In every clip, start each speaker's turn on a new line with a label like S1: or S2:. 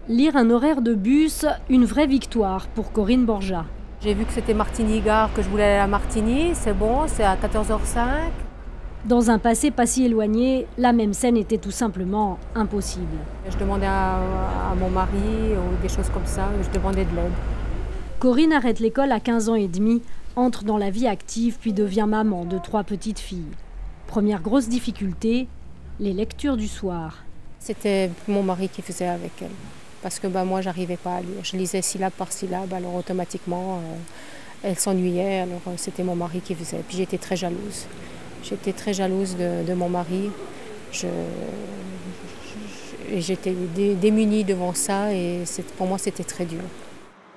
S1: Lire un horaire de bus, une vraie victoire pour Corinne Borja.
S2: J'ai vu que c'était Martigny-Gare, que je voulais aller à Martigny, c'est bon, c'est à 14h05.
S1: Dans un passé pas si éloigné, la même scène était tout simplement impossible.
S2: Je demandais à mon mari ou des choses comme ça, je demandais de l'aide.
S1: Corinne arrête l'école à 15 ans et demi, entre dans la vie active puis devient maman de 3 petites filles. Première grosse difficulté, les lectures du soir.
S2: C'était mon mari qui faisait avec elle, parce que moi j'arrivais pas à lire. Je lisais syllabe par syllabe, alors automatiquement elle s'ennuyait, alors c'était mon mari qui faisait. Puis j'étais très jalouse. J'étais très jalouse de mon mari. J'étais démunie devant ça et pour moi c'était très dur.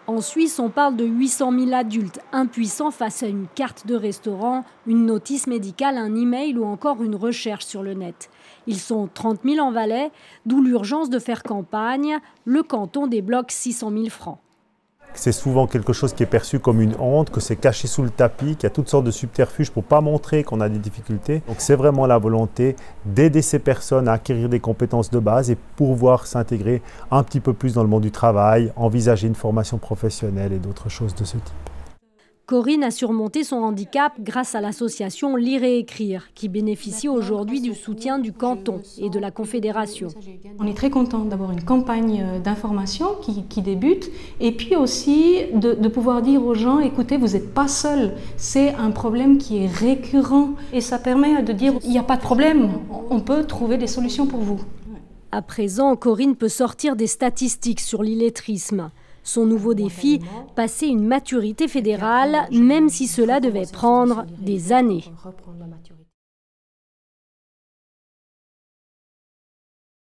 S1: En Suisse, on parle de 800 000 adultes impuissants face à une carte de restaurant, une notice médicale, un email ou encore une recherche sur le net. Ils sont 30 000 en Valais, d'où l'urgence de faire campagne. Le canton débloque 600 000 francs.
S3: C'est souvent quelque chose qui est perçu comme une honte, que c'est caché sous le tapis, qu'il y a toutes sortes de subterfuges pour ne pas montrer qu'on a des difficultés. Donc c'est vraiment la volonté d'aider ces personnes à acquérir des compétences de base et pouvoir s'intégrer un petit peu plus dans le monde du travail, envisager une formation professionnelle et d'autres choses de ce type.
S1: Corinne a surmonté son handicap grâce à l'association Lire et Écrire, qui bénéficie aujourd'hui du soutien du canton et de la Confédération.
S4: On est très content d'avoir une campagne d'information qui débute et puis aussi de pouvoir dire aux gens, écoutez, vous n'êtes pas seuls, c'est un problème qui est récurrent et ça permet de dire, il n'y a pas de problème, on peut trouver des solutions pour vous.
S1: À présent, Corinne peut sortir des statistiques sur l'illettrisme. Son nouveau défi, passer une maturité fédérale, même si cela devait prendre des années.